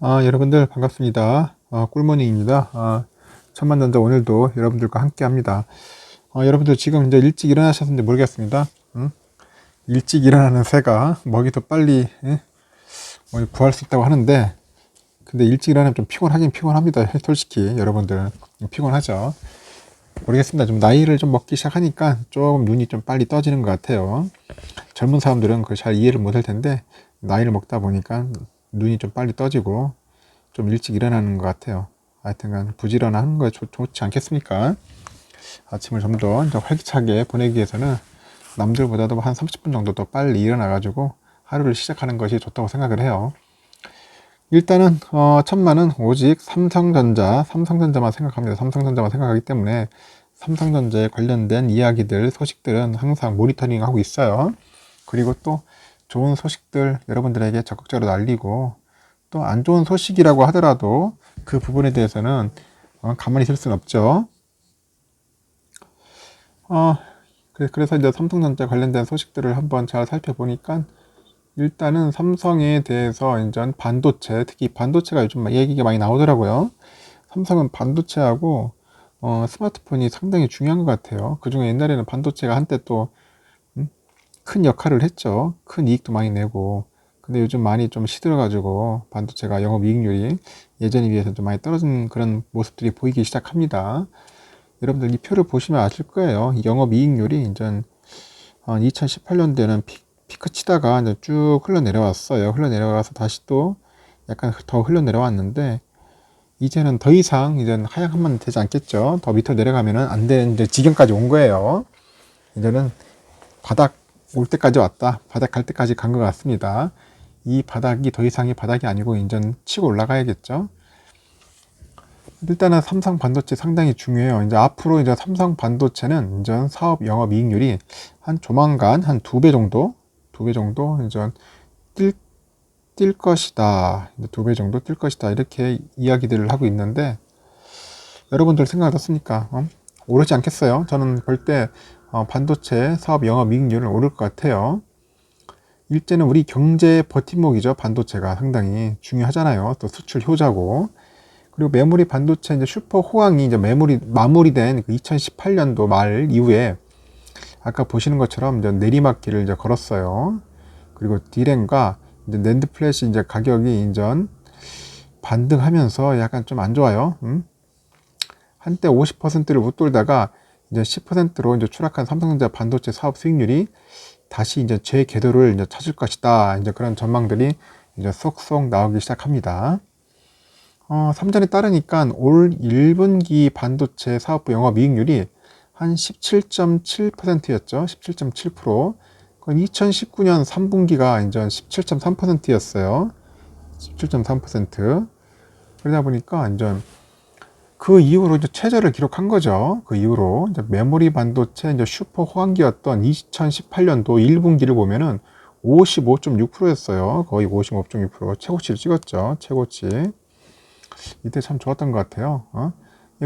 여러분들 반갑습니다. 꿀모닝입니다. 천만전자 오늘도 여러분들과 함께 합니다. 여러분들 지금 이제 일찍 일어나셨는지 모르겠습니다. 응? 일찍 일어나는 새가 먹이도 빨리 구할 수 있다고 하는데, 근데 일찍 일어나면 좀 피곤하긴 피곤합니다. 솔직히 여러분들 피곤하죠. 모르겠습니다. 좀 나이를 좀 먹기 시작하니까 조금 눈이 좀 빨리 떠지는 것 같아요. 젊은 사람들은 그걸 잘 이해를 못할 텐데, 나이를 먹다 보니까 눈이 좀 빨리 떠지고 좀 일찍 일어나는 것 같아요. 하여튼간 부지런한 거 좋지 않겠습니까? 아침을 좀 더 활기차게 보내기 위해서는 남들보다도 한 30분 정도 더 빨리 일어나가지고 하루를 시작하는 것이 좋다고 생각을 해요. 일단은 천만은 오직 삼성전자만 생각합니다. 삼성전자만 생각하기 때문에 삼성전자에 관련된 이야기들, 소식들은 항상 모니터링하고 있어요. 그리고 또 좋은 소식들 여러분들에게 적극적으로 알리고, 또 안 좋은 소식이라고 하더라도 그 부분에 대해서는 가만히 있을 수는 없죠. 그래서 이제 삼성전자 관련된 소식들을 한번 잘 살펴보니까, 일단은 삼성에 대해서 이제 반도체, 특히 반도체가 요즘 얘기가 많이 나오더라고요. 삼성은 반도체하고 스마트폰이 상당히 중요한 것 같아요. 그 중에 옛날에는 반도체가 한때 또 큰 역할을 했죠. 큰 이익도 많이 내고. 근데 요즘 많이 좀 시들어가지고 반도체가 영업이익률이 예전에 비해서 좀 많이 떨어진 그런 모습들이 보이기 시작합니다. 여러분들 이 표를 보시면 아실 거예요. 영업이익률이 이제 2018년도에는 피크 치다가 이제 쭉 흘러내려왔어요. 흘러내려가서 다시 또 약간 더 흘러내려왔는데, 이제는 더 이상 이제 하향하면 되지 않겠죠. 더 밑으로 내려가면은 안 되는 이제 지경까지 온 거예요. 이제는 바닥 올 때까지 왔다. 바닥 갈 때까지 간 것 같습니다. 이 바닥이 더 이상의 바닥이 아니고 이제 치고 올라가야겠죠. 일단은 삼성 반도체 상당히 중요해요. 이제 앞으로 이제 삼성 반도체는 이제 사업 영업 이익률이 한 조만간 한 2배 정도, 2배 정도 이제 뛸 것이다. 2배 정도 뛸 것이다. 이렇게 이야기들을 하고 있는데, 여러분들 생각 어떻습니까? 오르지 않겠어요? 저는 볼 때 반도체 사업 영업 이익률은 오를 것 같아요. 일제는 우리 경제의 버팀목이죠. 반도체가 상당히 중요하잖아요. 또 수출 효자고. 그리고 메모리 반도체 이제 슈퍼 호황이 이제 마무리된 그 2018년도 말 이후에 아까 보시는 것처럼 이제 내리막길을 이제 걸었어요. 그리고 디램과 이제 낸드 플래시 이제 가격이 인전 반등하면서 약간 좀 안 좋아요. 한때 50%를 웃돌다가 이제 10%로 이제 추락한 삼성전자 반도체 사업 수익률이 다시 이제 제 궤도를 이제 찾을 것이다. 이제 그런 전망들이 이제 쏙쏙 나오기 시작합니다. 삼전에 따르니까 올 1분기 반도체 사업부 영업이익률이 한 17.7%였죠. 17.7%. 그건 2019년 3분기가 이제 17.3%였어요. 17.3%. 그러다 보니까 이제 그 이후로 이제 최저를 기록한 거죠. 그 이후로 이제 메모리 반도체 이제 슈퍼 호황기였던 2018년도 1분기를 보면은 55.6%였어요. 거의 55.6% 최고치를 찍었죠. 최고치. 이때 참 좋았던 것 같아요.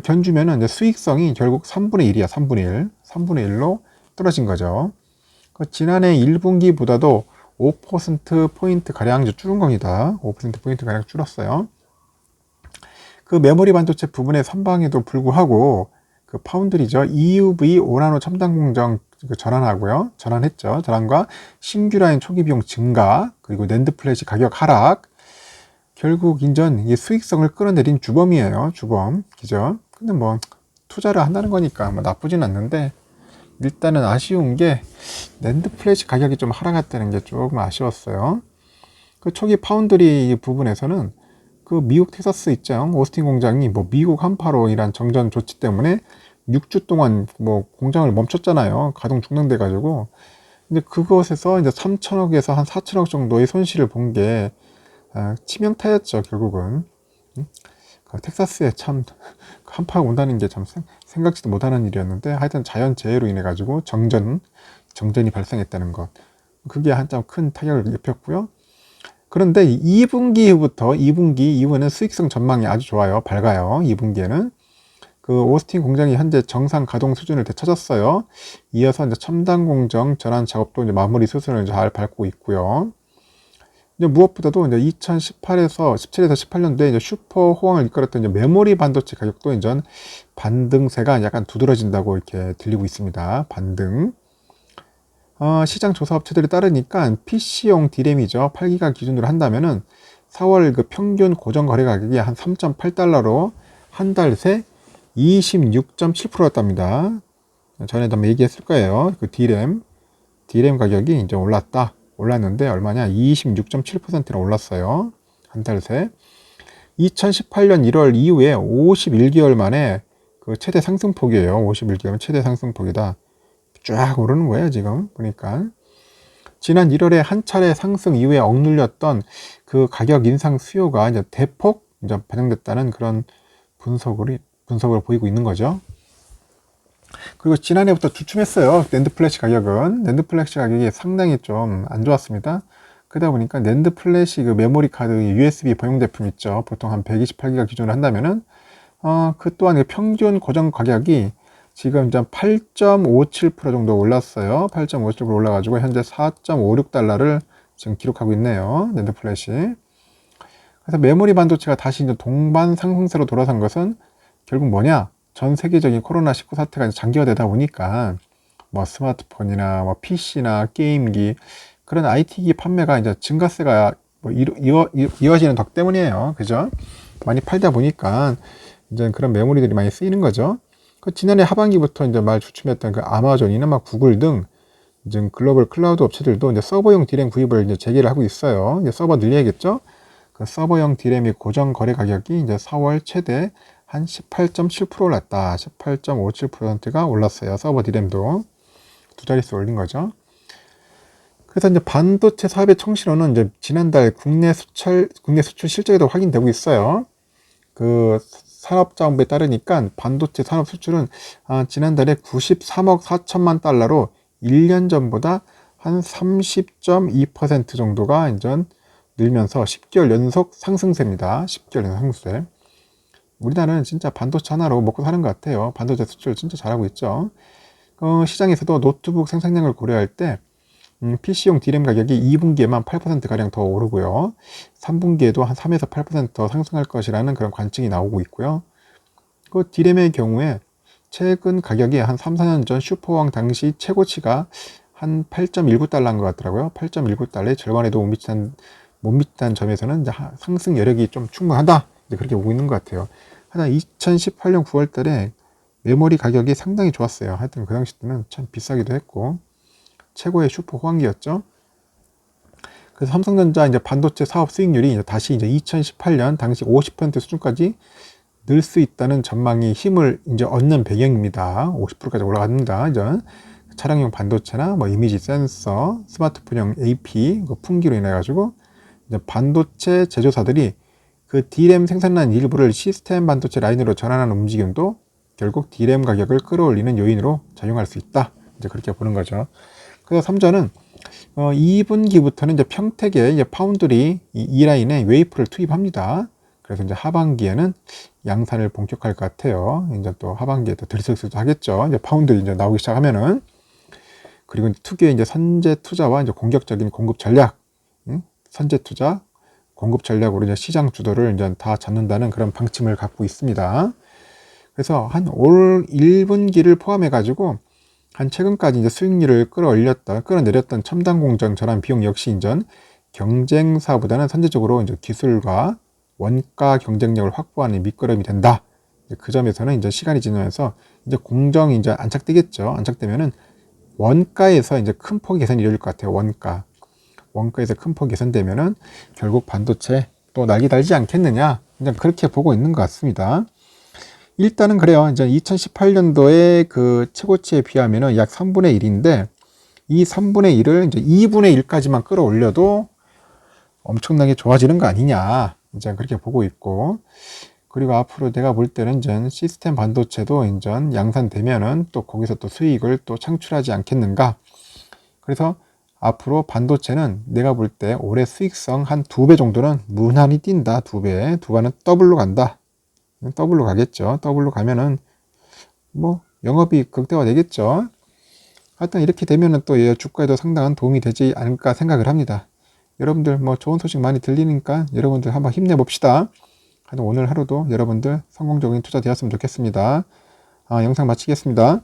견주면은 이제 수익성이 결국 3분의 1이야. 3분의 1. 3분의 1로 떨어진 거죠. 지난해 1분기보다도 5%포인트 가량 줄은 겁니다. 5%포인트 가량 줄었어요. 그 메모리 반도체 부분의 선방에도 불구하고 그 파운드리죠. EUV 5나노 첨단 공정 전환하고요. 전환했죠. 전환과 신규 라인 초기 비용 증가, 그리고 낸드 플래시 가격 하락. 결국 인전 이 수익성을 끌어내린 주범이에요. 주범. 그죠? 근데 뭐 투자를 한다는 거니까 뭐 나쁘진 않는데, 일단은 아쉬운 게 낸드 플래시 가격이 좀 하락했다는 게 조금 아쉬웠어요. 그 초기 파운드리 부분에서는 그 미국 텍사스 있죠. 오스틴 공장이 뭐 미국 한파로 인한 정전 조치 때문에 6주 동안 뭐 공장을 멈췄잖아요. 가동 중단돼 가지고. 근데 그것에서 이제 3천억에서 한 4천억 정도의 손실을 본 게 치명타였죠, 결국은. 텍사스에 참 한파가 온다는 게 참 생각지도 못하는 일이었는데, 하여튼 자연 재해로 인해 가지고 정전이 발생했다는 것. 그게 한참 큰 타격을 입혔고요. 그런데 2분기 이후에는 수익성 전망이 아주 좋아요. 밝아요. 2분기에는. 그 오스틴 공장이 현재 정상 가동 수준을 되찾았어요. 이어서 이제 첨단 공정 전환 작업도 이제 마무리 수순을 잘 밟고 있고요. 이제 무엇보다도 이제 2018에서 17에서 18년도에 이제 슈퍼 호황을 이끌었던 이제 메모리 반도체 가격도 이제 반등세가 약간 두드러진다고 이렇게 들리고 있습니다. 반등. 시장 조사 업체들에 따르니까 PC용 D램이죠. 8기가 기준으로 한다면은 4월 그 평균 고정 거래 가격이 한 3.8달러로 한 달 새 26.7%였답니다. 전에도 한번 얘기했을 거예요. 그 D램 가격이 이제 올랐는데 얼마냐? 26.7%나 올랐어요. 한 달 새. 2018년 1월 이후에 51개월 만에 그 최대 상승폭이에요. 51개월 최대 상승폭이다. 쫙 오르는 거예요, 지금 보니까. 지난 1월에 한 차례 상승 이후에 억눌렸던 그 가격 인상 수요가 이제 대폭 이제 반영됐다는 그런 분석을 보이고 있는 거죠. 그리고 지난해부터 주춤했어요. 낸드 플래시 가격이 상당히 좀 안 좋았습니다. 그러다 보니까 낸드 플래시 그 메모리 카드 USB 범용 제품 있죠. 보통 한 128기가 기준으로 한다면은 그 또한 그 평균 고정 가격이 지금 이제 8.57% 정도 올랐어요. 8.57% 올라가지고 현재 4.56달러를 지금 기록하고 있네요. 낸드 플래시. 그래서 메모리 반도체가 다시 이제 동반 상승세로 돌아선 것은 결국 뭐냐? 전 세계적인 코로나19 사태가 이제 장기화되다 보니까 뭐 스마트폰이나 뭐 PC나 게임기 그런 IT기 판매가 이제 증가세가 뭐 이어지는 덕 때문이에요. 그죠? 많이 팔다 보니까 이제 그런 메모리들이 많이 쓰이는 거죠. 그 지난해 하반기부터 이제 말 주춤했던 그 아마존이나 막 구글 등 이제 글로벌 클라우드 업체들도 이제 서버용 D램 구입을 이제 재개를 하고 있어요. 이제 서버 늘려야겠죠? 그 서버용 D램의 고정 거래 가격이 이제 4월 최대 한 18.7% 올랐다. 18.57%가 올랐어요. 서버 D램도 두 자릿수 올린 거죠. 그래서 이제 반도체 사업의 청실호는 이제 지난달 국내 수출 실적에도 확인되고 있어요. 그 산업자원부에 따르니까 반도체 산업 수출은 지난달에 93억 4천만 달러로 1년 전보다 한 30.2% 정도가 이제 늘면서 10개월 연속 상승세입니다. 10개월 연속 상승세. 우리나라는 진짜 반도체 하나로 먹고 사는 것 같아요. 반도체 수출 진짜 잘하고 있죠. 시장에서도 노트북 생산량을 고려할 때 PC용 D램 가격이 2분기에만 8%가량 더 오르고요. 3분기에도 한 3에서 8% 상승할 것이라는 그런 관측이 나오고 있고요. 그 D램의 경우에 최근 가격이 한 3, 4년 전 슈퍼왕 당시 최고치가 한 8.19달러인 것 같더라고요. 8.19달러의 절반에도 못 미치는 점에서는 이제 상승 여력이 좀 충분하다. 이제 그렇게 보고 있는 것 같아요. 하여튼 2018년 9월 달에 메모리 가격이 상당히 좋았어요. 하여튼 그 당시 때는 참 비싸기도 했고 최고의 슈퍼 호황기였죠. 그래서 삼성전자 이제 반도체 사업 수익률이 이제 다시 이제 2018년 당시 50% 수준까지 늘 수 있다는 전망이 힘을 이제 얻는 배경입니다. 50%까지 올라갑니다. 이제 차량용 반도체나 뭐 이미지 센서, 스마트폰용 AP 그 풍기로 인해 가지고 이제 반도체 제조사들이 그 D램 생산량 일부를 시스템 반도체 라인으로 전환하는 움직임도 결국 D램 가격을 끌어올리는 요인으로 작용할 수 있다. 이제 그렇게 보는 거죠. 그래서 삼전은 2분기부터는 이제 평택에 이제 파운드리 이 라인에 웨이프를 투입합니다. 그래서 이제 하반기에는 양산을 본격할 것 같아요. 이제 또 하반기에 또 들썩들썩 하겠죠. 이제 파운드리 이제 나오기 시작하면은. 그리고 특유의 이제 선제 투자와 이제 공격적인 공급 전략, 선제 투자, 공급 전략으로 이제 시장 주도를 이제 다 잡는다는 그런 방침을 갖고 있습니다. 그래서 한 올 1분기를 포함해 가지고 한 최근까지 이제 수익률을 끌어내렸던 첨단 공정 전환 비용 역시 이제 경쟁사보다는 선제적으로 이제 기술과 원가 경쟁력을 확보하는 밑거름이 된다. 그 점에서는 이제 시간이 지나면서 이제 공정이 이제 안착되겠죠. 안착되면은 원가에서 이제 큰 폭 개선이 이루어질 것 같아요. 원가에서 큰 폭 개선되면은 결국 반도체 또 날개 달지 않겠느냐. 이제 그렇게 보고 있는 것 같습니다. 일단은 그래요. 이제 2018년도에 그 최고치에 비하면은 약 3분의 1인데 이 3분의 1을 이제 2분의 1까지만 끌어올려도 엄청나게 좋아지는 거 아니냐. 이제 그렇게 보고 있고, 그리고 앞으로 내가 볼 때는 이제 시스템 반도체도 이제 양산되면은 또 거기서 또 수익을 또 창출하지 않겠는가. 그래서 앞으로 반도체는 내가 볼 때 올해 수익성 한 2배 정도는 무난히 뛴다. 2배. 두 배는 더블로 간다. 더블로 가겠죠. 더블로 가면은 뭐 영업이 극대화 되겠죠. 하여튼 이렇게 되면은 또 주가에도 상당한 도움이 되지 않을까 생각을 합니다. 여러분들 뭐 좋은 소식 많이 들리니까 여러분들 한번 힘내봅시다. 오늘 하루도 여러분들 성공적인 투자 되었으면 좋겠습니다. 영상 마치겠습니다.